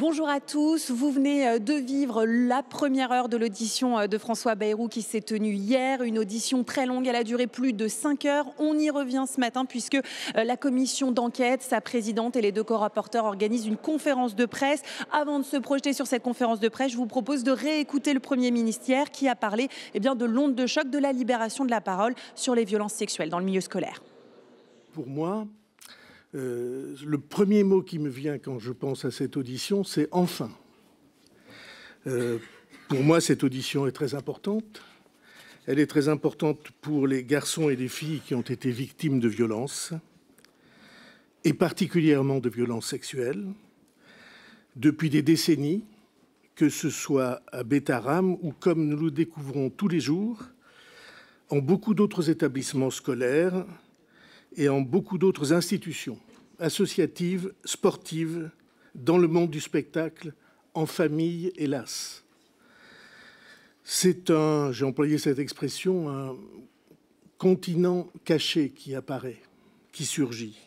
Bonjour à tous, vous venez de vivre la première heure de l'audition de François Bayrou qui s'est tenue hier, une audition très longue, elle a duré plus de 5 heures. On y revient ce matin puisque la commission d'enquête, sa présidente et les deux co-rapporteurs organisent une conférence de presse. Avant de se projeter sur cette conférence de presse, je vous propose de réécouter le Premier ministre hier qui a parlé de l'onde de choc, de la libération de la parole sur les violences sexuelles dans le milieu scolaire. Pour moi, le premier mot qui me vient quand je pense à cette audition, c'est « enfin ». Pour moi, cette audition est très importante. Elle est très importante pour les garçons et les filles qui ont été victimes de violences, et particulièrement de violences sexuelles, depuis des décennies, que ce soit à Betaram ou, comme nous le découvrons tous les jours, en beaucoup d'autres établissements scolaires et en beaucoup d'autres institutions associatives, sportives, dans le monde du spectacle, en famille, hélas. C'est j'ai employé cette expression, un continent caché qui apparaît, qui surgit.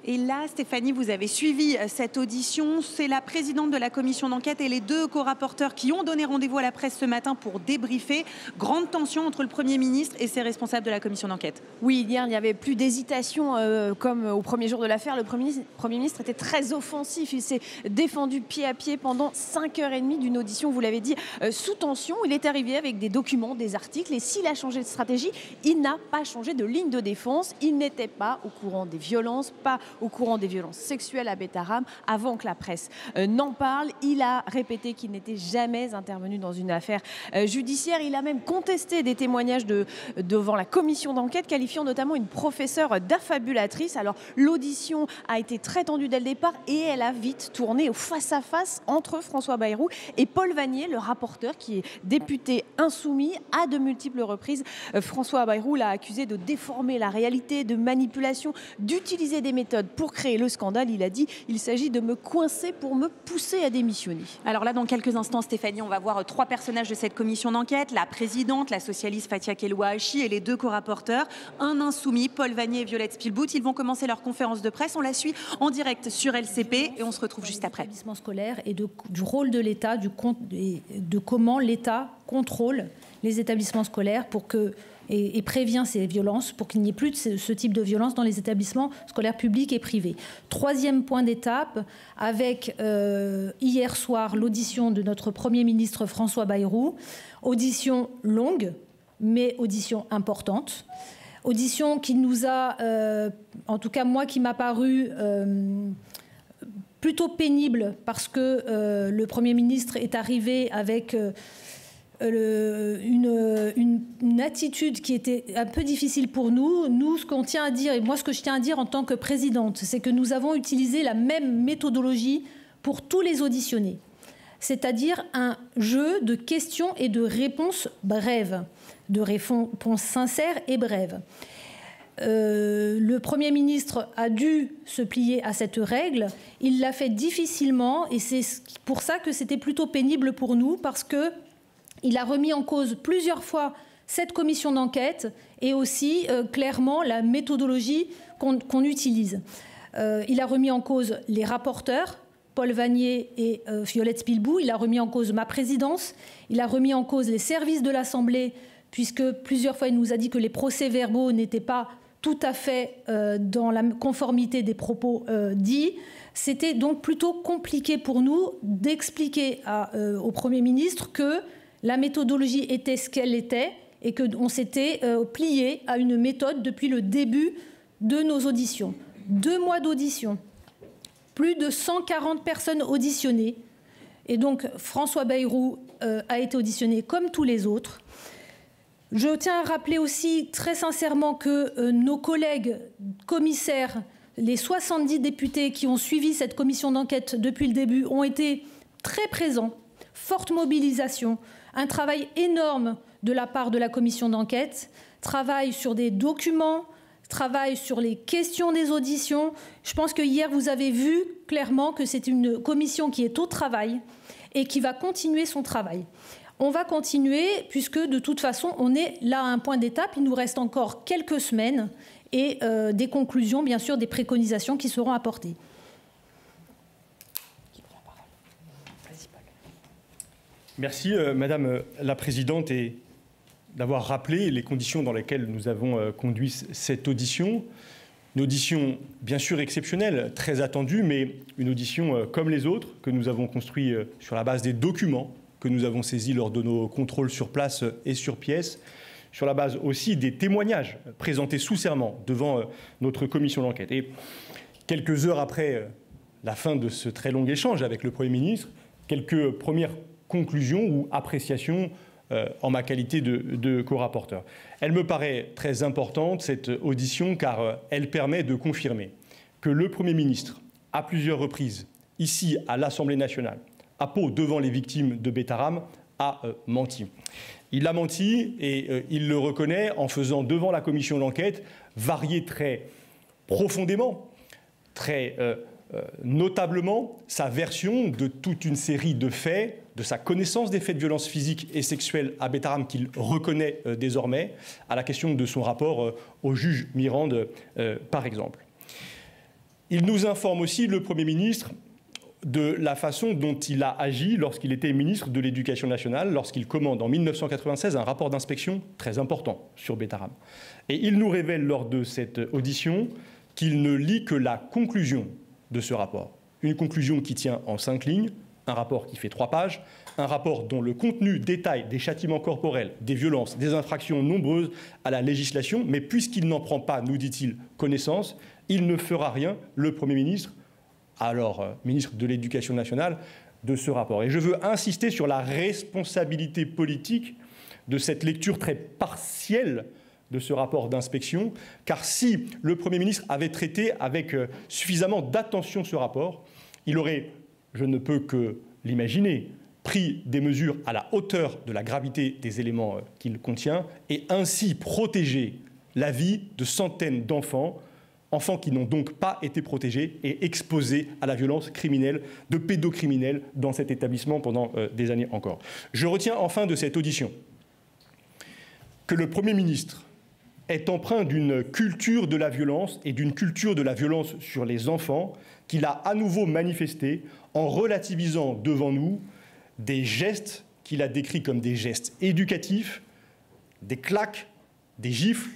Et là, Stéphanie, vous avez suivi cette audition. C'est la présidente de la commission d'enquête et les deux co-rapporteurs qui ont donné rendez-vous à la presse ce matin pour débriefer. Grande tension entre le Premier ministre et ses responsables de la commission d'enquête. Oui, hier, il n'y avait plus d'hésitation comme au premier jour de l'affaire. Le Premier ministre était très offensif. Il s'est défendu pied à pied pendant 5h30 d'une audition, vous l'avez dit, sous tension. Il est arrivé avec des documents, des articles. Et s'il a changé de stratégie, il n'a pas changé de ligne de défense. Il n'était pas au courant des violences, pas au courant des violences sexuelles à Betaram avant que la presse n'en parle. Il a répété qu'il n'était jamais intervenu dans une affaire judiciaire. Il a même contesté des témoignages devant la commission d'enquête, qualifiant notamment une professeure d'affabulatrice. Alors l'audition a été très tendue dès le départ et elle a vite tourné au face-à-face entre François Bayrou et Paul Vannier, le rapporteur qui est député insoumis. À de multiples reprises, François Bayrou l'a accusé de déformer la réalité, de manipulation, d'utiliser des méthodes pour créer le scandale. Il a dit « il s'agit de me coincer pour me pousser à démissionner ». Alors là, dans quelques instants, Stéphanie, on va voir 3 personnages de cette commission d'enquête. La présidente, la socialiste Fathia Keloua-Hachi et les deux co-rapporteurs, un insoumis, Paul Vannier et Violette Spielbout. Ils vont commencer leur conférence de presse. On la suit en direct sur LCP et on se retrouve juste après. L'établissement scolaire et du rôle de l'État, de comment l'État contrôle les établissements scolaires pour que et prévient ces violences pour qu'il n'y ait plus de ce type de violence dans les établissements scolaires publics et privés. 3e point d'étape, avec hier soir l'audition de notre Premier ministre François Bayrou. Audition longue, mais audition importante. Audition qui nous a, en tout cas moi qui m'a paru plutôt pénible parce que le Premier ministre est arrivé avec une attitude qui était un peu difficile pour nous. Nous, ce qu'on tient à dire, et moi ce que je tiens à dire en tant que présidente, c'est que nous avons utilisé la même méthodologie pour tous les auditionnés, c'est-à-dire un jeu de questions et de réponses brèves, de réponses sincères et brèves. Le Premier ministre a dû se plier à cette règle. Il l'a fait difficilement et c'est pour ça que c'était plutôt pénible pour nous, parce que il a remis en cause plusieurs fois cette commission d'enquête et aussi clairement la méthodologie qu'on utilise. Il a remis en cause les rapporteurs, Paul Vannier et Violette Spielbout. Il a remis en cause ma présidence. Il a remis en cause les services de l'Assemblée, puisque plusieurs fois il nous a dit que les procès-verbaux n'étaient pas tout à fait dans la conformité des propos dits. C'était donc plutôt compliqué pour nous d'expliquer au Premier ministre que la méthodologie était ce qu'elle était et qu'on s'était plié à une méthode depuis le début de nos auditions. 2 mois d'audition, plus de 140 personnes auditionnées. Et donc François Bayrou a été auditionné comme tous les autres. Je tiens à rappeler aussi très sincèrement que nos collègues commissaires, les 70 députés qui ont suivi cette commission d'enquête depuis le début, ont été très présents, forte mobilisation, un travail énorme de la part de la commission d'enquête, travail sur des documents, travail sur les questions des auditions. Je pense que hier, vous avez vu clairement que c'est une commission qui est au travail et qui va continuer son travail. On va continuer puisque de toute façon, on est là à un point d'étape. Il nous reste encore quelques semaines et des conclusions, bien sûr, des préconisations qui seront apportées. Merci Madame la Présidente et d'avoir rappelé les conditions dans lesquelles nous avons conduit cette audition. Une audition bien sûr exceptionnelle, très attendue, mais une audition comme les autres que nous avons construite sur la base des documents que nous avons saisis lors de nos contrôles sur place et sur pièce, sur la base aussi des témoignages présentés sous serment devant notre commission d'enquête. Et quelques heures après la fin de ce très long échange avec le Premier ministre, quelques premières conclusions ou appréciations en ma qualité de co-rapporteur. Elle me paraît très importante, cette audition, car elle permet de confirmer que le Premier ministre, à plusieurs reprises, ici à l'Assemblée nationale, à Pau, devant les victimes de Betaram, a menti. Il a menti et il le reconnaît en faisant devant la commission d'enquête varier très profondément, très notablement sa version de toute une série de faits, de sa connaissance des faits de violence physique et sexuelle à Betaram qu'il reconnaît désormais, à la question de son rapport au juge Mirande, par exemple. Il nous informe aussi, le Premier ministre, de la façon dont il a agi lorsqu'il était ministre de l'Éducation nationale, lorsqu'il commande en 1996 un rapport d'inspection très important sur Betaram. Et il nous révèle lors de cette audition qu'il ne lit que la conclusion de ce rapport. Une conclusion qui tient en 5 lignes, un rapport qui fait 3 pages, un rapport dont le contenu détaille des châtiments corporels, des violences, des infractions nombreuses à la législation, mais puisqu'il n'en prend pas, nous dit-il, connaissance, il ne fera rien, le Premier ministre, alors ministre de l'Éducation nationale, de ce rapport. Et je veux insister sur la responsabilité politique de cette lecture très partielle de ce rapport d'inspection, car si le Premier ministre avait traité avec suffisamment d'attention ce rapport, il aurait, je ne peux que l'imaginer, pris des mesures à la hauteur de la gravité des éléments qu'il contient et ainsi protégé la vie de centaines d'enfants, enfants qui n'ont donc pas été protégés et exposés à la violence criminelle, de pédocriminels dans cet établissement pendant des années encore. Je retiens enfin de cette audition que le Premier ministre est empreint d'une culture de la violence et d'une culture de la violence sur les enfants qu'il a à nouveau manifesté en relativisant devant nous des gestes qu'il a décrits comme des gestes éducatifs, des claques, des gifles,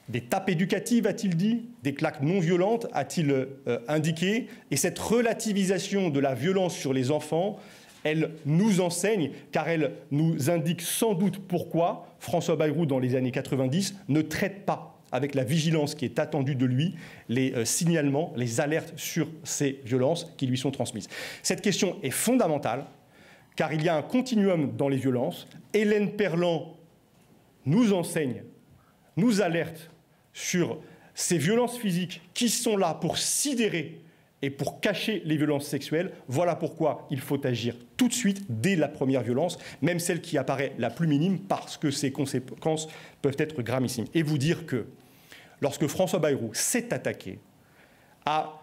des tapes éducatives, a-t-il dit, des claques non violentes, a-t-il indiqué. Et cette relativisation de la violence sur les enfants, elle nous enseigne, car elle nous indique sans doute pourquoi François Bayrou, dans les années 90, ne traite pas avec la vigilance qui est attendue de lui les signalements, les alertes sur ces violences qui lui sont transmises. Cette question est fondamentale, car il y a un continuum dans les violences. Hélène Perlan nous enseigne, nous alerte sur ces violences physiques qui sont là pour sidérer et pour cacher les violences sexuelles. Voilà pourquoi il faut agir tout de suite, dès la première violence, même celle qui apparaît la plus minime, parce que ses conséquences peuvent être gravissimes. Et vous dire que, lorsque François Bayrou s'est attaqué à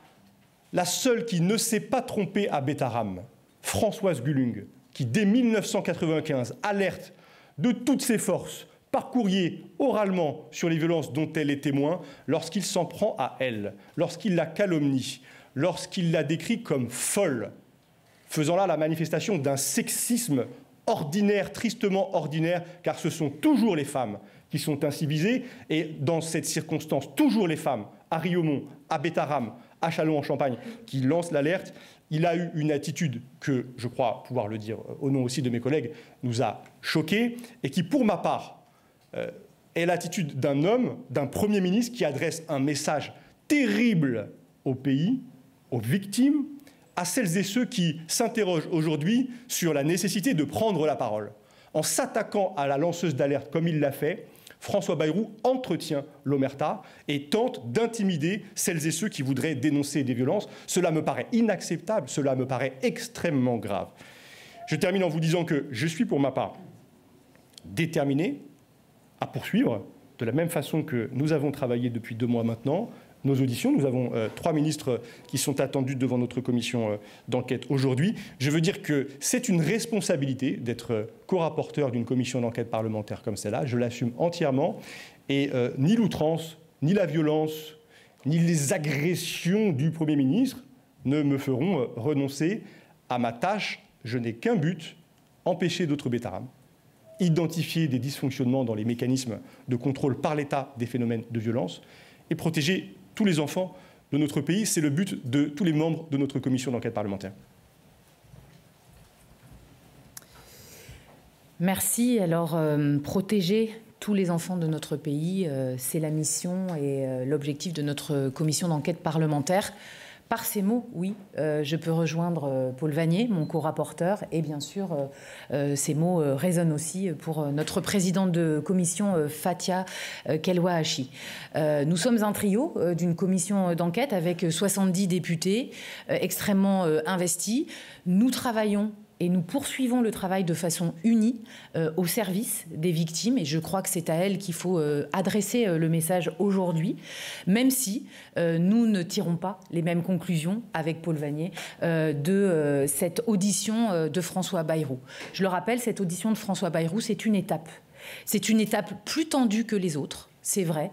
la seule qui ne s'est pas trompée à Betaram, Françoise Gulung, qui dès 1995 alerte de toutes ses forces, par courrier, oralement, sur les violences dont elle est témoin, lorsqu'il s'en prend à elle, lorsqu'il la calomnie, lorsqu'il la décrit comme folle, faisant là la manifestation d'un sexisme ordinaire, tristement ordinaire, car ce sont toujours les femmes qui sont ainsi visées, et dans cette circonstance, toujours les femmes, à Riaumont, à Betaram, à Châlons-en-Champagne, qui lancent l'alerte. Il a eu une attitude que, je crois pouvoir le dire au nom aussi de mes collègues, nous a choqués, et qui, pour ma part, est l'attitude d'un homme, d'un Premier ministre qui adresse un message terrible au pays, aux victimes, à celles et ceux qui s'interrogent aujourd'hui sur la nécessité de prendre la parole. En s'attaquant à la lanceuse d'alerte comme il l'a fait, François Bayrou entretient l'omerta et tente d'intimider celles et ceux qui voudraient dénoncer des violences. Cela me paraît inacceptable, cela me paraît extrêmement grave. Je termine en vous disant que je suis pour ma part déterminé à poursuivre de la même façon que nous avons travaillé depuis 2 mois maintenant nos auditions. Nous avons 3 ministres qui sont attendus devant notre commission d'enquête aujourd'hui. Je veux dire que c'est une responsabilité d'être co-rapporteur d'une commission d'enquête parlementaire comme celle-là. Je l'assume entièrement. Et ni l'outrance, ni la violence, ni les agressions du Premier ministre ne me feront renoncer à ma tâche. Je n'ai qu'un but, empêcher d'autres bêta-rames, identifier des dysfonctionnements dans les mécanismes de contrôle par l'État des phénomènes de violence et protéger tous les enfants de notre pays. C'est le but de tous les membres de notre commission d'enquête parlementaire. Merci. Alors, protéger tous les enfants de notre pays, c'est la mission et l'objectif de notre commission d'enquête parlementaire. Par ces mots, oui, je peux rejoindre Paul Vannier, mon co-rapporteur, et bien sûr, ces mots résonnent aussi pour notre présidente de commission, Fathia Kelwa-Hachi. Nous sommes un trio d'une commission d'enquête avec 70 députés extrêmement investis. Nous travaillons et nous poursuivons le travail de façon unie au service des victimes. Et je crois que c'est à elles qu'il faut adresser le message aujourd'hui, même si nous ne tirons pas les mêmes conclusions avec Paul Vannier de cette audition de François Bayrou. Je le rappelle, cette audition de François Bayrou, c'est une étape. C'est une étape plus tendue que les autres, c'est vrai.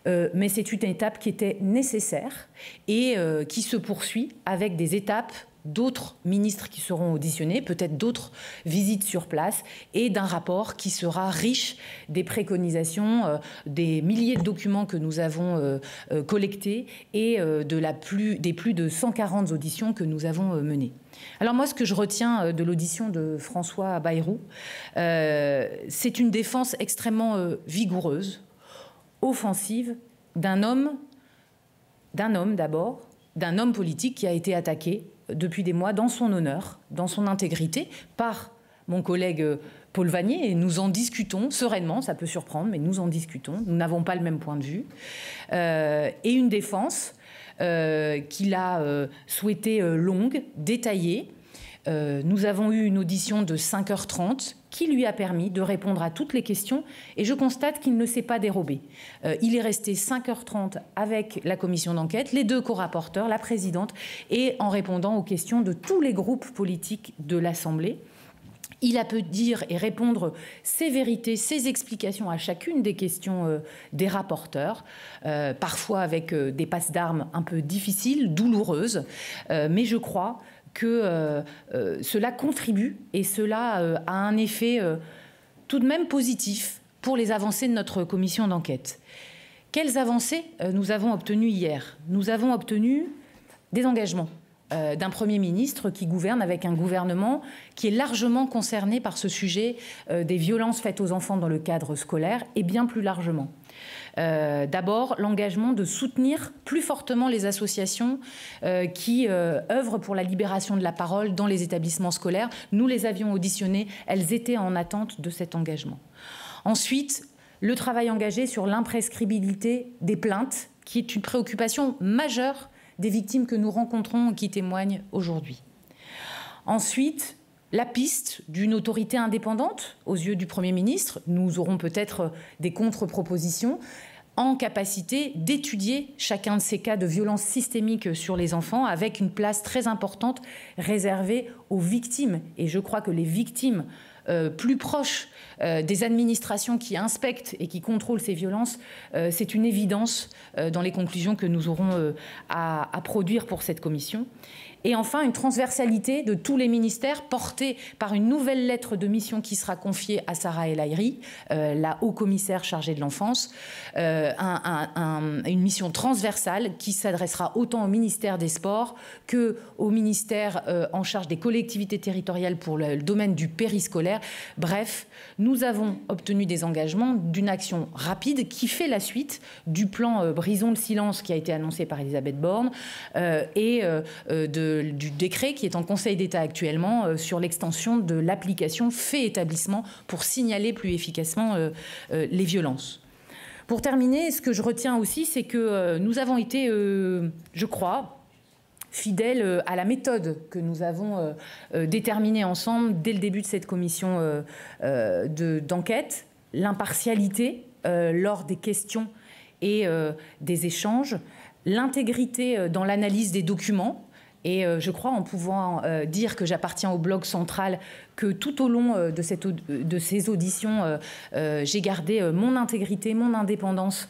Mais c'est une étape qui était nécessaire et qui se poursuit avec des étapes d'autres ministres qui seront auditionnés, peut-être d'autres visites sur place et d'un rapport qui sera riche des préconisations, des milliers de documents que nous avons collectés et des plus de 140 auditions que nous avons menées. Alors moi, ce que je retiens de l'audition de François Bayrou, c'est une défense extrêmement vigoureuse, offensive, d'un homme d'abord, d'un homme politique qui a été attaqué depuis des mois dans son honneur, dans son intégrité, par mon collègue Paul Vannier, et nous en discutons sereinement, ça peut surprendre, mais nous en discutons, nous n'avons pas le même point de vue, et une défense qu'il a souhaitée longue, détaillée. Nous avons eu une audition de 5h30 qui lui a permis de répondre à toutes les questions et je constate qu'il ne s'est pas dérobé. Il est resté 5h30 avec la commission d'enquête, les deux co-rapporteurs, la présidente, et en répondant aux questions de tous les groupes politiques de l'Assemblée. Il a pu dire et répondre ses vérités, ses explications à chacune des questions des rapporteurs, parfois avec des passes d'armes un peu difficiles, douloureuses, mais je crois que cela contribue et cela a un effet tout de même positif pour les avancées de notre commission d'enquête. Quelles avancées nous avons obtenues hier? Nous avons obtenu des engagements d'un Premier ministre qui gouverne avec un gouvernement qui est largement concerné par ce sujet des violences faites aux enfants dans le cadre scolaire et bien plus largement. D'abord, l'engagement de soutenir plus fortement les associations qui œuvrent pour la libération de la parole dans les établissements scolaires. Nous les avions auditionnées, elles étaient en attente de cet engagement. Ensuite, le travail engagé sur l'imprescriptibilité des plaintes, qui est une préoccupation majeure des victimes que nous rencontrons et qui témoignent aujourd'hui. Ensuite, la piste d'une autorité indépendante aux yeux du Premier ministre. Nous aurons peut-être des contre-propositions en capacité d'étudier chacun de ces cas de violence systémique sur les enfants avec une place très importante réservée aux victimes. Et je crois que les victimes plus proches des administrations qui inspectent et qui contrôlent ces violences, c'est une évidence dans les conclusions que nous aurons à produire pour cette commission. Et enfin, une transversalité de tous les ministères portée par une nouvelle lettre de mission qui sera confiée à Sarah El Haïry, la haut-commissaire chargée de l'enfance, une mission transversale qui s'adressera autant au ministère des Sports qu'au ministère en charge des collectivités territoriales pour le domaine du périscolaire. Bref, nous avons obtenu des engagements d'une action rapide qui fait la suite du plan Brisons le silence qui a été annoncé par Elisabeth Borne et du décret qui est en Conseil d'État actuellement sur l'extension de l'application fait établissement pour signaler plus efficacement les violences. Pour terminer, ce que je retiens aussi, c'est que nous avons été, je crois, fidèles à la méthode que nous avons déterminée ensemble dès le début de cette commission d'enquête, l'impartialité lors des questions et des échanges, l'intégrité dans l'analyse des documents. Et je crois en pouvant dire que j'appartiens au bloc central, que tout au long de ces auditions, j'ai gardé mon intégrité, mon indépendance,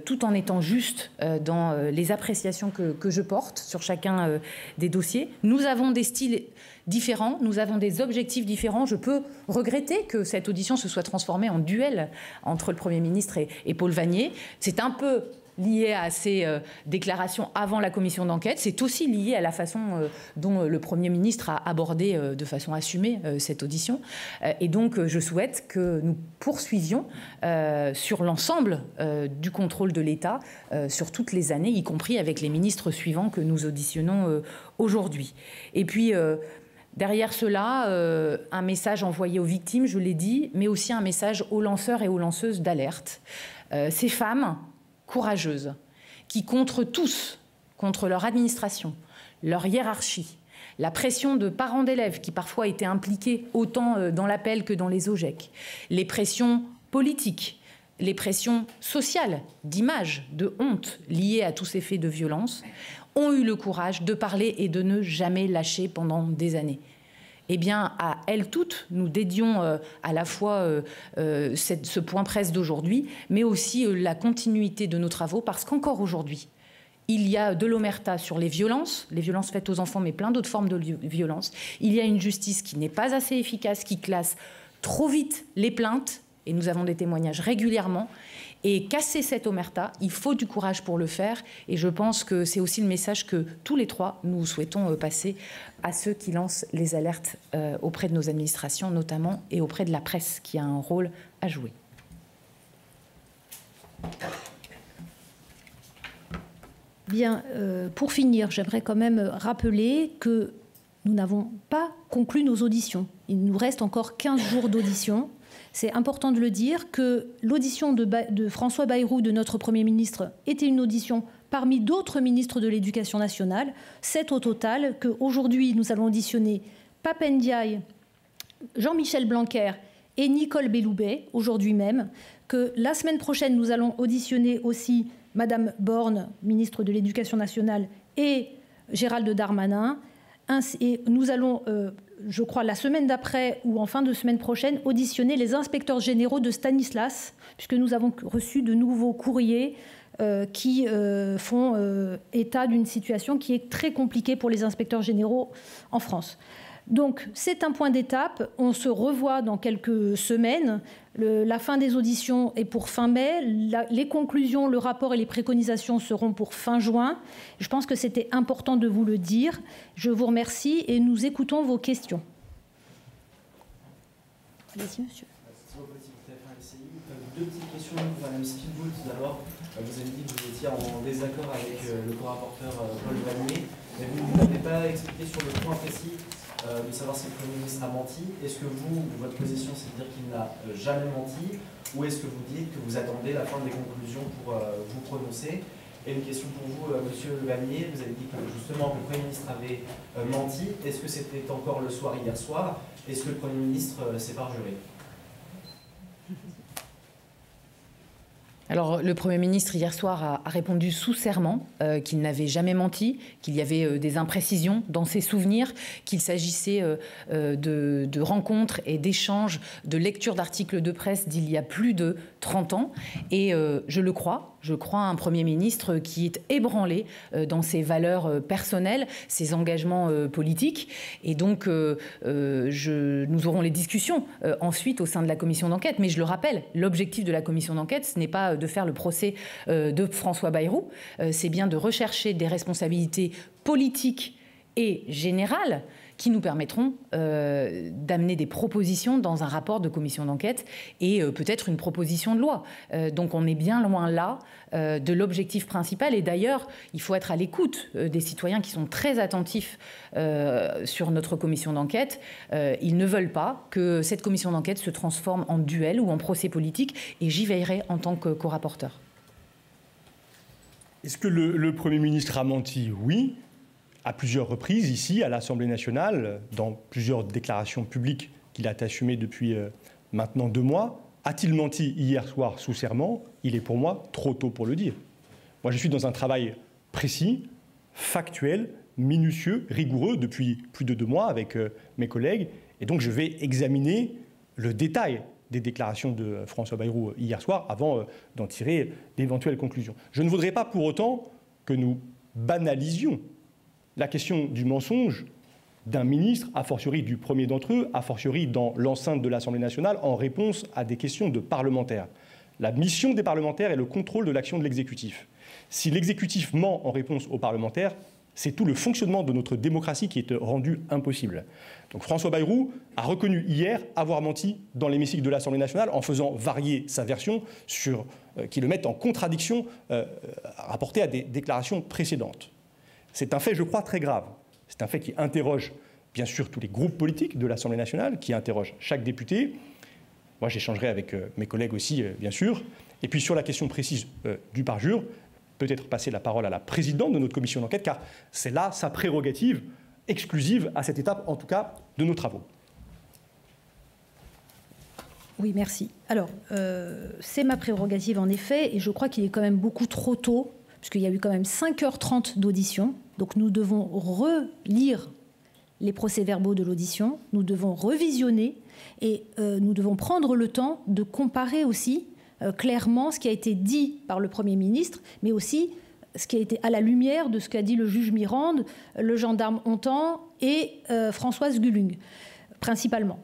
tout en étant juste dans les appréciations que je porte sur chacun des dossiers. Nous avons des styles différents, nous avons des objectifs différents. Je peux regretter que cette audition se soit transformée en duel entre le Premier ministre et Paul Vannier. C'est un peu lié à ces déclarations avant la commission d'enquête. C'est aussi lié à la façon dont le Premier ministre a abordé de façon assumée cette audition. Et donc, je souhaite que nous poursuivions sur l'ensemble du contrôle de l'État sur toutes les années, y compris avec les ministres suivants que nous auditionnons aujourd'hui. Et puis, derrière cela, un message envoyé aux victimes, je l'ai dit, mais aussi un message aux lanceurs et aux lanceuses d'alerte. Ces femmes courageuses, qui contre tous, contre leur administration, leur hiérarchie, la pression de parents d'élèves qui parfois étaient impliqués autant dans l'appel que dans les OGEC, les pressions politiques, les pressions sociales, d'image, de honte liées à tous ces faits de violence, ont eu le courage de parler et de ne jamais lâcher pendant des années. Eh bien, à elles toutes, nous dédions à la fois ce point presse d'aujourd'hui, mais aussi la continuité de nos travaux, parce qu'encore aujourd'hui, il y a de l'omerta sur les violences faites aux enfants, mais plein d'autres formes de violences. Il y a une justice qui n'est pas assez efficace, qui classe trop vite les plaintes, et nous avons des témoignages régulièrement. Et casser cette omerta, il faut du courage pour le faire. Et je pense que c'est aussi le message que tous les trois, nous souhaitons passer à ceux qui lancent les alertes auprès de nos administrations, notamment, et auprès de la presse, qui a un rôle à jouer. Bien, pour finir, j'aimerais quand même rappeler que nous n'avons pas conclu nos auditions. Il nous reste encore 15 jours d'audition. C'est important de le dire que l'audition de François Bayrou, de notre Premier ministre, était une audition parmi d'autres ministres de l'Éducation nationale. 7 au total, qu'aujourd'hui nous allons auditionner Pape Ndiaye, Jean-Michel Blanquer et Nicole Belloubet, aujourd'hui même, que la semaine prochaine nous allons auditionner aussi Madame Borne, ministre de l'Éducation nationale, et Gérald Darmanin. Et nous allons, je crois, la semaine d'après ou en fin de semaine prochaine, auditionner les inspecteurs généraux de Stanislas, puisque nous avons reçu de nouveaux courriers qui font état d'une situation qui est très compliquée pour les inspecteurs généraux en France. Donc, c'est un point d'étape. On se revoit dans quelques semaines. La fin des auditions est pour fin mai. Les conclusions, le rapport et les préconisations seront pour fin juin. Je pense que c'était important de vous le dire. Je vous remercie et nous écoutons vos questions. Allez-y, monsieur. Deux petites questions pour Mme Spielbout. D'abord, vous avez dit que vous étiez en désaccord avec le co-rapporteur Paul Vannier, mais vous n'avez pas expliqué sur le point précis de savoir si le Premier ministre a menti. Est-ce que votre position, c'est de dire qu'il n'a jamais menti, ou est-ce que vous dites que vous attendez la fin des conclusions pour vous prononcer? Et une question pour vous, Monsieur Vannier, vous avez dit que justement le Premier ministre avait menti. Est-ce que c'était encore le soir hier soir? Est-ce que le Premier ministre s'est parjuré? Alors, le Premier ministre, hier soir, a répondu sous serment qu'il n'avait jamais menti, qu'il y avait des imprécisions dans ses souvenirs, qu'il s'agissait de rencontres et d'échanges, de lectures d'articles de presse d'il y a plus de 30 ans. Et je le crois. Je crois à un Premier ministre qui est ébranlé dans ses valeurs personnelles, ses engagements politiques. Et donc, nous aurons les discussions ensuite au sein de la commission d'enquête. Mais je le rappelle, l'objectif de la commission d'enquête, ce n'est pas de faire le procès de François Bayrou, c'est bien de rechercher des responsabilités politiques et générales qui nous permettront d'amener des propositions dans un rapport de commission d'enquête et peut-être une proposition de loi. Donc on est bien loin là de l'objectif principal. Et d'ailleurs, il faut être à l'écoute des citoyens qui sont très attentifs sur notre commission d'enquête. Ils ne veulent pas que cette commission d'enquête se transforme en duel ou en procès politique, et j'y veillerai en tant que co-rapporteur. Est-ce que le Premier ministre a menti? Oui. À plusieurs reprises, ici, à l'Assemblée nationale, dans plusieurs déclarations publiques qu'il a assumées depuis maintenant 2 mois. A-t-il menti hier soir sous serment? Il est pour moi trop tôt pour le dire. Moi, je suis dans un travail précis, factuel, minutieux, rigoureux depuis plus de 2 mois avec mes collègues. Et donc, je vais examiner le détail des déclarations de François Bayrou hier soir avant d'en tirer d'éventuelles conclusions. Je ne voudrais pas pour autant que nous banalisions la question du mensonge d'un ministre, a fortiori du premier d'entre eux, a fortiori dans l'enceinte de l'Assemblée nationale, en réponse à des questions de parlementaires. La mission des parlementaires est le contrôle de l'action de l'exécutif. Si l'exécutif ment en réponse aux parlementaires, c'est tout le fonctionnement de notre démocratie qui est rendu impossible. Donc François Bayrou a reconnu hier avoir menti dans l'hémicycle de l'Assemblée nationale en faisant varier sa version qui le met en contradiction rapportée à des déclarations précédentes. C'est un fait, je crois, très grave. C'est un fait qui interroge bien sûr tous les groupes politiques de l'Assemblée nationale, qui interroge chaque député. Moi, j'échangerai avec mes collègues aussi, bien sûr. Et puis sur la question précise du parjure, peut-être passer la parole à la présidente de notre commission d'enquête, car c'est là sa prérogative exclusive à cette étape, en tout cas, de nos travaux. Oui, merci. Alors, c'est ma prérogative, en effet, et je crois qu'il est quand même beaucoup trop tôt, puisqu'il y a eu quand même 5h30 d'audition. Donc, nous devons relire les procès-verbaux de l'audition, nous devons revisionner, et nous devons prendre le temps de comparer aussi clairement ce qui a été dit par le Premier ministre, mais aussi ce qui a été à la lumière de ce qu'a dit le juge Mirande, le gendarme Hontan et Françoise Gulung, principalement.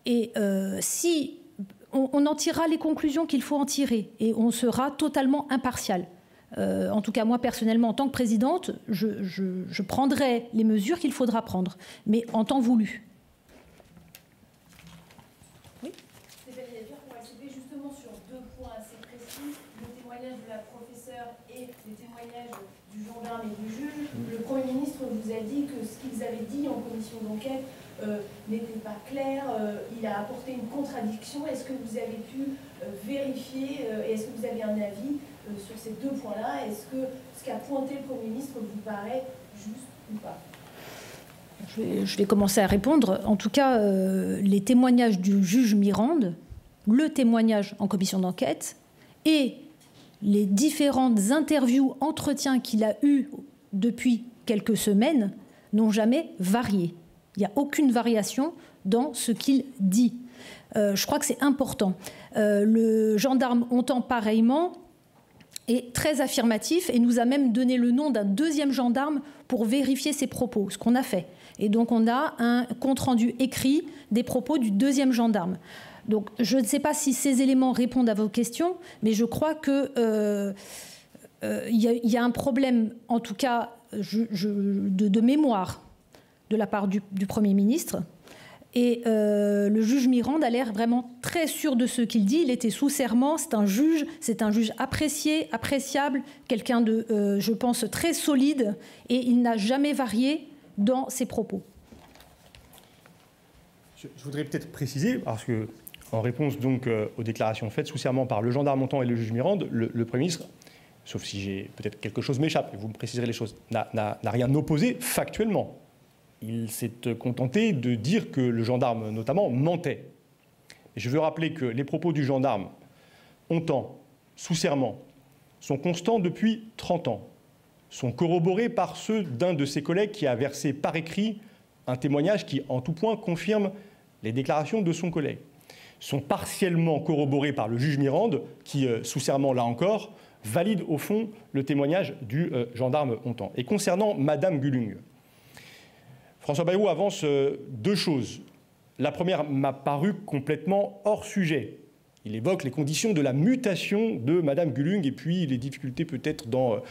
Et si on en tirera les conclusions qu'il faut en tirer, et on sera totalement impartial. En tout cas, moi, personnellement, en tant que présidente, je prendrai les mesures qu'il faudra prendre, mais en temps voulu. Oui. Stéphanie Lapierre, pour insister justement sur deux points assez précis, le témoignage de la professeure et les témoignages du gendarme et du juge. Le Premier ministre vous a dit que ce qu'ils avaient dit en commission d'enquête n'était pas clair, il a apporté une contradiction. Est-ce que vous avez pu vérifier et est-ce que vous avez un avis sur ces deux points-là? Est-ce que ce qu'a pointé le Premier ministre vous paraît juste ou pas? Je vais commencer à répondre. En tout cas, les témoignages du juge Mirande, le témoignage en commission d'enquête et les différentes interviews, entretiens qu'il a eus depuis quelques semaines n'ont jamais varié. Il n'y a aucune variation dans ce qu'il dit. Je crois que c'est important. Le gendarme Hontan, pareillement, est très affirmatif et nous a même donné le nom d'un deuxième gendarme pour vérifier ses propos, ce qu'on a fait. Et donc on a un compte-rendu écrit des propos du deuxième gendarme. Donc je ne sais pas si ces éléments répondent à vos questions, mais je crois que y a un problème, en tout cas, de mémoire de la part du Premier ministre. Et le juge Mirande a l'air vraiment très sûr de ce qu'il dit. Il était sous serment, c'est un juge apprécié, appréciable, quelqu'un de, je pense, très solide, et il n'a jamais varié dans ses propos. Je voudrais peut-être préciser, parce que en réponse donc aux déclarations faites sous serment par le gendarme Hontan et le juge Mirande, le Premier ministre, sauf si j'ai peut-être quelque chose m'échappe, et vous me préciserez les choses, n'a rien opposé factuellement. Il s'est contenté de dire que le gendarme, notamment, mentait. Et je veux rappeler que les propos du gendarme Hontan, sous serment, sont constants depuis 30 ans, sont corroborés par ceux d'un de ses collègues qui a versé par écrit un témoignage qui, en tout point, confirme les déclarations de son collègue, sont partiellement corroborés par le juge Mirande, qui, sous serment, là encore, valide au fond le témoignage du gendarme Hontan. Et concernant Madame Gulung, François Bayrou avance deux choses. La première m'a paru complètement hors sujet. Il évoque les conditions de la mutation de Madame Gulung et puis les difficultés peut-être dans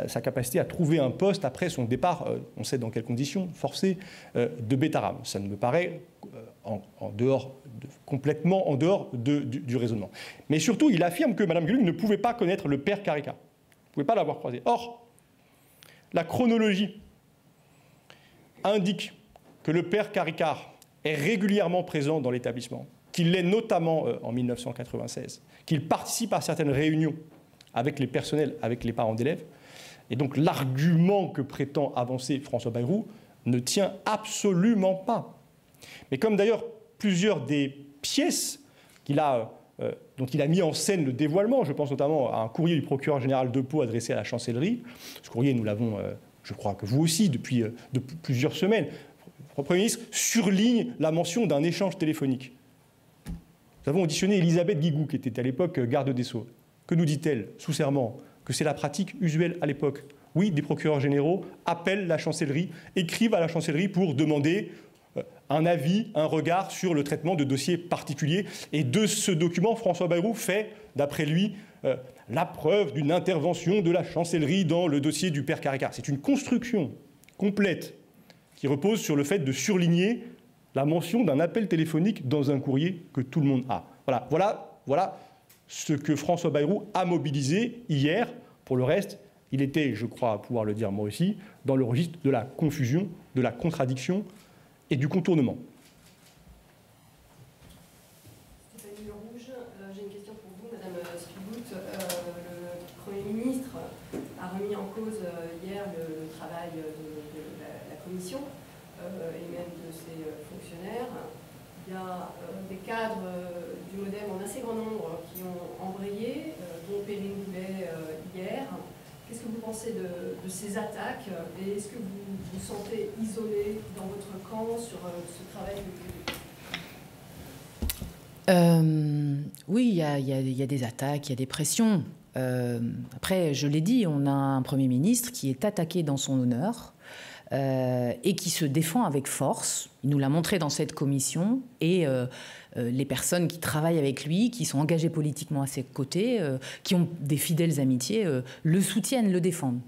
sa capacité à trouver un poste après son départ, on sait dans quelles conditions, forcé, de Betaram. Ça ne me paraît complètement en dehors du raisonnement. Mais surtout, il affirme que Madame Gulung ne pouvait pas connaître le père Carica, ne pouvait pas l'avoir croisé. Or, la chronologie indique que le père Caricart est régulièrement présent dans l'établissement, qu'il l'est notamment en 1996, qu'il participe à certaines réunions avec les personnels, avec les parents d'élèves. Et donc l'argument que prétend avancer François Bayrou ne tient absolument pas. Mais comme d'ailleurs plusieurs des pièces dont il a mis en scène le dévoilement, je pense notamment à un courrier du procureur général de Pau adressé à la chancellerie, ce courrier nous l'avons... je crois que vous aussi, depuis plusieurs semaines, le Premier ministre surligne la mention d'un échange téléphonique. Nous avons auditionné Elisabeth Guigou, qui était à l'époque garde des Sceaux. Que nous dit-elle, sous serment? Que c'est la pratique usuelle à l'époque. oui, des procureurs généraux appellent la chancellerie, écrivent à la chancellerie pour demander un avis, un regard sur le traitement de dossiers particuliers. Et de ce document, François Bayrou fait, d'après lui, la preuve d'une intervention de la chancellerie dans le dossier du père Caricart. C'est une construction complète qui repose sur le fait de surligner la mention d'un appel téléphonique dans un courrier que tout le monde a. Voilà ce que François Bayrou a mobilisé hier. Pour le reste, il était, je crois pouvoir le dire moi aussi, dans le registre de la confusion, de la contradiction et du contournement. Stéphanie Le Rouge, j'ai une question pour vous, Madame Spigout. Le Premier ministre a remis en cause hier le travail de la Commission et même de ses fonctionnaires. Il y a des cadres du MoDem en assez grand nombre qui ont embrayé, dont Perrine Goulet hier. Qu'est-ce que vous pensez de ces attaques et est-ce que vous vous sentez isolé dans votre camp sur ce travail Oui, il y a des attaques, il y a des pressions. Après, je l'ai dit, on a un Premier ministre qui est attaqué dans son honneur et qui se défend avec force. Il nous l'a montré dans cette commission et les personnes qui travaillent avec lui, qui sont engagées politiquement à ses côtés, qui ont des fidèles amitiés, le soutiennent, le défendent.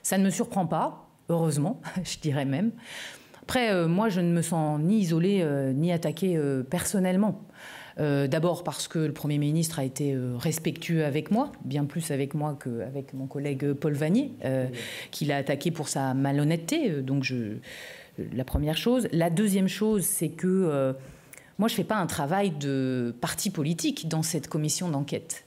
Ça ne me surprend pas, heureusement, je dirais même. Après, moi, je ne me sens ni isolée ni attaquée personnellement. D'abord parce que le Premier ministre a été respectueux avec moi, bien plus avec moi qu'avec mon collègue Paul Vannier, qui l'a attaqué pour sa malhonnêteté. Donc, la première chose. La deuxième chose, c'est que moi, je ne fais pas un travail de parti politique dans cette commission d'enquête.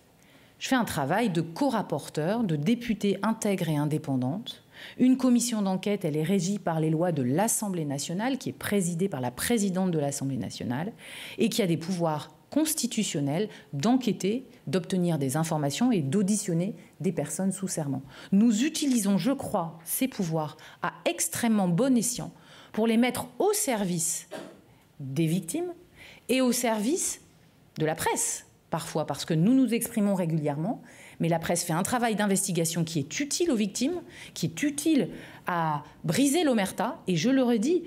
Je fais un travail de co-rapporteur, de députée intègre et indépendante. Une commission d'enquête, elle est régie par les lois de l'Assemblée nationale, qui est présidée par la présidente de l'Assemblée nationale, et qui a des pouvoirs constitutionnels d'enquêter, d'obtenir des informations et d'auditionner des personnes sous serment. Nous utilisons, je crois, ces pouvoirs à extrêmement bon escient pour les mettre au service des victimes et au service de la presse, parfois, parce que nous nous exprimons régulièrement, mais la presse fait un travail d'investigation qui est utile aux victimes, qui est utile à briser l'omerta. Et je le redis,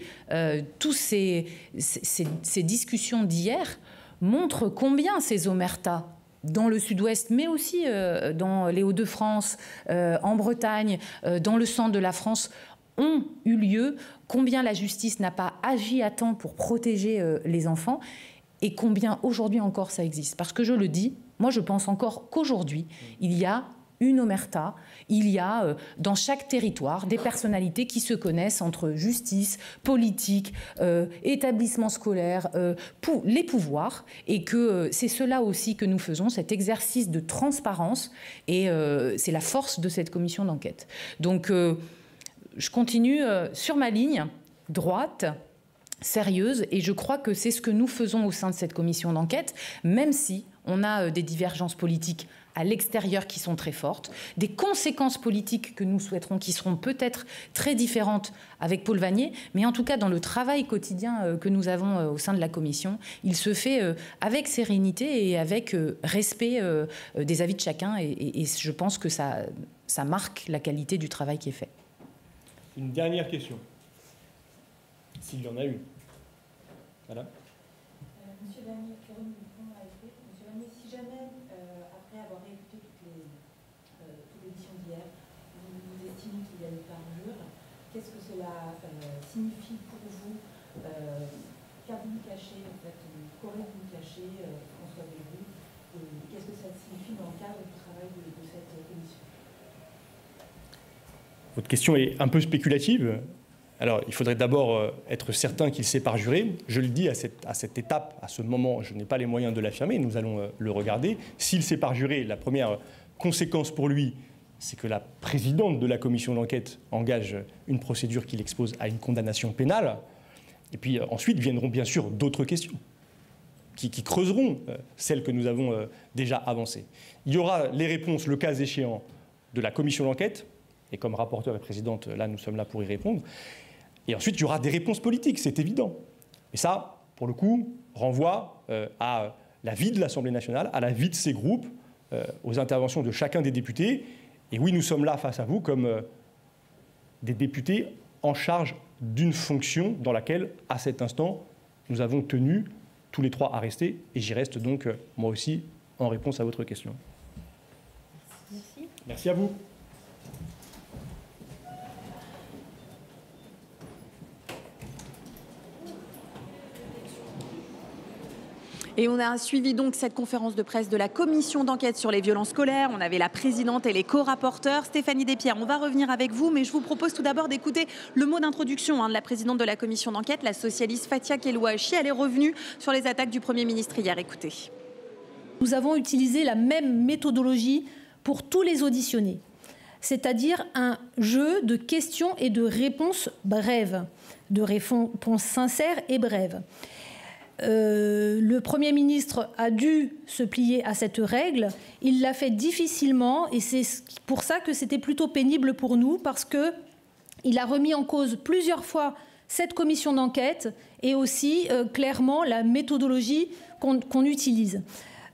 tous ces discussions d'hier montrent combien ces omertas, dans le sud-ouest, mais aussi dans les Hauts-de-France, en Bretagne, dans le centre de la France, ont eu lieu, combien la justice n'a pas agi à temps pour protéger les enfants, et combien aujourd'hui encore ça existe. Parce que je le dis, moi je pense encore qu'aujourd'hui, il y a une omerta, il y a dans chaque territoire des personnalités qui se connaissent entre justice, politique, établissement scolaire, les pouvoirs, et que c'est cela aussi que nous faisons, cet exercice de transparence, et c'est la force de cette commission d'enquête. Donc je continue sur ma ligne droite, sérieuse, et je crois que c'est ce que nous faisons au sein de cette commission d'enquête, même si on a des divergences politiques à l'extérieur qui sont très fortes, des conséquences politiques que nous souhaiterons qui seront peut-être très différentes avec Paul Vannier, mais en tout cas dans le travail quotidien que nous avons au sein de la commission, il se fait avec sérénité et avec respect des avis de chacun, et je pense que ça marque la qualité du travail qui est fait. Une dernière question, s'il y en a une. Voilà. Monsieur Vannier, Caroline Dupont, AFP. Monsieur Vannier, si jamais, après avoir écouté toute l'édition d'hier, vous estimez qu'il y a une parjure, qu'est-ce que cela signifie pour vous? Qu'avez-vous caché, en fait, qu'aurez-vous caché, François Bayrou, et qu'est-ce que ça signifie dans le cadre du travail de cette commission? Votre question est un peu spéculative. Alors, il faudrait d'abord être certain qu'il s'est parjuré. Je le dis à cette étape, à ce moment, je n'ai pas les moyens de l'affirmer, nous allons le regarder. S'il s'est parjuré, la première conséquence pour lui, c'est que la présidente de la commission d'enquête engage une procédure qui l'expose à une condamnation pénale. Et puis ensuite viendront bien sûr d'autres questions qui creuseront celles que nous avons déjà avancées. Il y aura les réponses, le cas échéant, de la commission d'enquête, et comme rapporteur et présidente, là, nous sommes là pour y répondre. Et ensuite, il y aura des réponses politiques, c'est évident. Et ça, pour le coup, renvoie à la vie de l'Assemblée nationale, à la vie de ses groupes, aux interventions de chacun des députés. Et oui, nous sommes là face à vous comme des députés en charge d'une fonction dans laquelle, à cet instant, nous avons tenu tous les trois à rester, et j'y reste donc moi aussi en réponse à votre question. Merci. Merci à vous. Et on a suivi donc cette conférence de presse de la commission d'enquête sur les violences scolaires. On avait la présidente et les co-rapporteurs. Stéphanie Despierres, on va revenir avec vous, mais je vous propose tout d'abord d'écouter le mot d'introduction de la présidente de la commission d'enquête, la socialiste Fathia Kelouachi. Elle est revenue sur les attaques du Premier ministre hier. Écoutez. Nous avons utilisé la même méthodologie pour tous les auditionnés, c'est-à-dire un jeu de questions et de réponses brèves, de réponses sincères et brèves. Le Premier ministre a dû se plier à cette règle. Il l'a fait difficilement et c'est pour ça que c'était plutôt pénible pour nous, parce qu'il a remis en cause plusieurs fois cette commission d'enquête et aussi clairement la méthodologie qu'on utilise.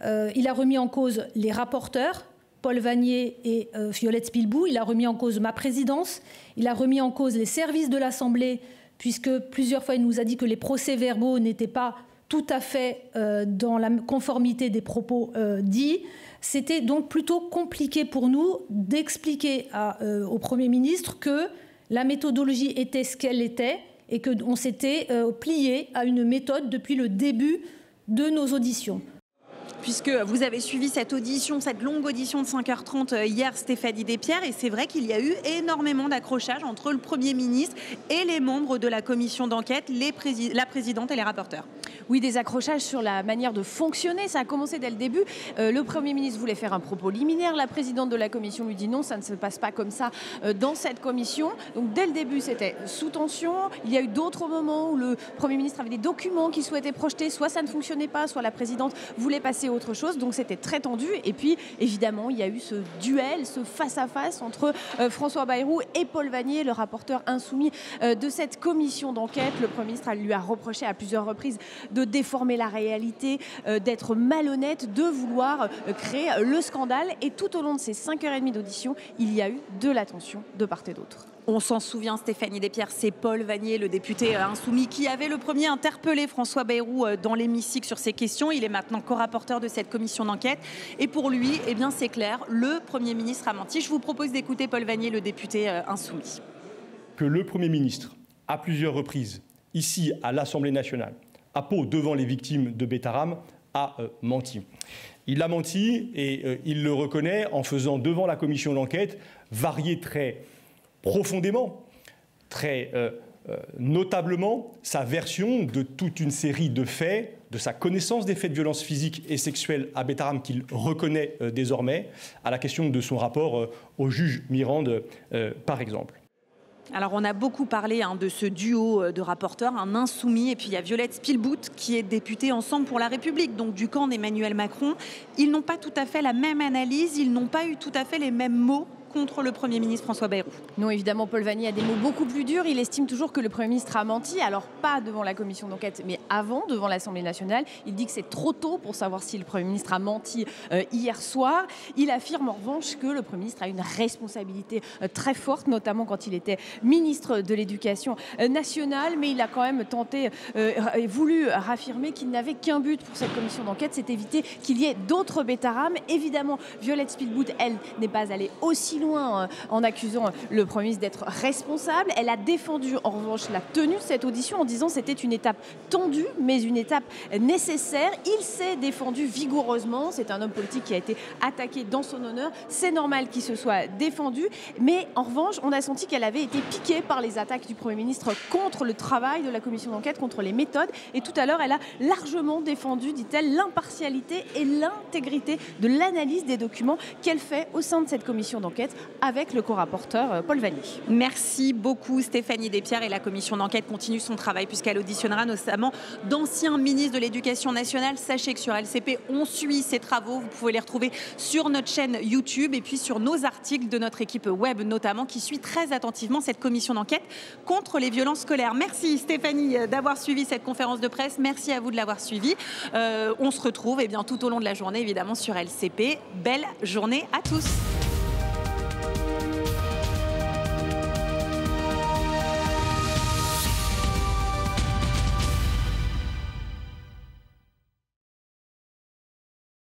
Il a remis en cause les rapporteurs, Paul Vannier et Violette Spilbou. Il a remis en cause ma présidence. Il a remis en cause les services de l'Assemblée, puisque plusieurs fois il nous a dit que les procès-verbaux n'étaient pas tout à fait dans la conformité des propos dits. C'était donc plutôt compliqué pour nous d'expliquer au Premier ministre que la méthodologie était ce qu'elle était et qu'on s'était plié à une méthode depuis le début de nos auditions. Puisque vous avez suivi cette audition, cette longue audition de 5h30 hier, Stéphanie Despierres, et c'est vrai qu'il y a eu énormément d'accrochages entre le Premier ministre et les membres de la commission d'enquête, la présidente et les rapporteurs. Oui, des accrochages sur la manière de fonctionner. Ça a commencé dès le début. Le Premier ministre voulait faire un propos liminaire. La présidente de la commission lui dit non, ça ne se passe pas comme ça dans cette commission. Donc dès le début, c'était sous tension. Il y a eu d'autres moments où le Premier ministre avait des documents qu'il souhaitait projeter. Soit ça ne fonctionnait pas, soit la présidente voulait passer autre chose. Donc c'était très tendu. Et puis, évidemment, il y a eu ce duel, ce face-à-face entre François Bayrou et Paul Vannier, le rapporteur insoumis de cette commission d'enquête. Le Premier ministre lui a reproché à plusieurs reprises de déformer la réalité, d'être malhonnête, de vouloir créer le scandale. Et tout au long de ces 5h30 d'audition, il y a eu de la tension de part et d'autre. On s'en souvient, Stéphanie Despierres, c'est Paul Vannier, le député insoumis, qui avait le premier interpellé François Bayrou dans l'hémicycle sur ces questions. Il est maintenant co-rapporteur de cette commission d'enquête. Et pour lui, eh bien, c'est clair, le Premier ministre a menti. Je vous propose d'écouter Paul Vannier, le député insoumis. Que le Premier ministre, à plusieurs reprises, ici à l'Assemblée nationale, à Pau, devant les victimes de Betaram, a menti. Il a menti et il le reconnaît en faisant devant la commission d'enquête varier très profondément, très notablement sa version de toute une série de faits, de sa connaissance des faits de violence physique et sexuelle à Betaram qu'il reconnaît désormais, à la question de son rapport au juge Mirande, par exemple. Alors on a beaucoup parlé de ce duo de rapporteurs, un insoumis, et puis il y a Violette Spilbou qui est députée Ensemble pour la République, donc du camp d'Emmanuel Macron. Ils n'ont pas tout à fait la même analyse, ils n'ont pas eu tout à fait les mêmes mots contre le Premier ministre François Bayrou. Non, évidemment, Paul Vannier a des mots beaucoup plus durs. Il estime toujours que le Premier ministre a menti, alors pas devant la commission d'enquête, mais avant, devant l'Assemblée nationale. Il dit que c'est trop tôt pour savoir si le Premier ministre a menti hier soir. Il affirme en revanche que le Premier ministre a une responsabilité très forte, notamment quand il était ministre de l'Éducation nationale, mais il a quand même tenté et voulu raffirmer qu'il n'avait qu'un but pour cette commission d'enquête, c'est éviter qu'il y ait d'autres Betaram. Évidemment, Violette Spilbou, elle, n'est pas allée aussi loin en accusant le Premier ministre d'être responsable. Elle a défendu en revanche la tenue de cette audition en disant que c'était une étape tendue mais une étape nécessaire. Il s'est défendu vigoureusement. C'est un homme politique qui a été attaqué dans son honneur. C'est normal qu'il se soit défendu, mais en revanche on a senti qu'elle avait été piquée par les attaques du Premier ministre contre le travail de la commission d'enquête, contre les méthodes, et tout à l'heure elle a largement défendu, dit-elle, l'impartialité et l'intégrité de l'analyse des documents qu'elle fait au sein de cette commission d'enquête avec le co-rapporteur Paul Vannier. Merci beaucoup Stéphanie Despierres, et la commission d'enquête continue son travail puisqu'elle auditionnera notamment d'anciens ministres de l'Éducation nationale. Sachez que sur LCP, on suit ces travaux. Vous pouvez les retrouver sur notre chaîne YouTube et puis sur nos articles de notre équipe web notamment, qui suit très attentivement cette commission d'enquête contre les violences scolaires. Merci Stéphanie d'avoir suivi cette conférence de presse. Merci à vous de l'avoir suivi. On se retrouve tout au long de la journée évidemment sur LCP. Belle journée à tous.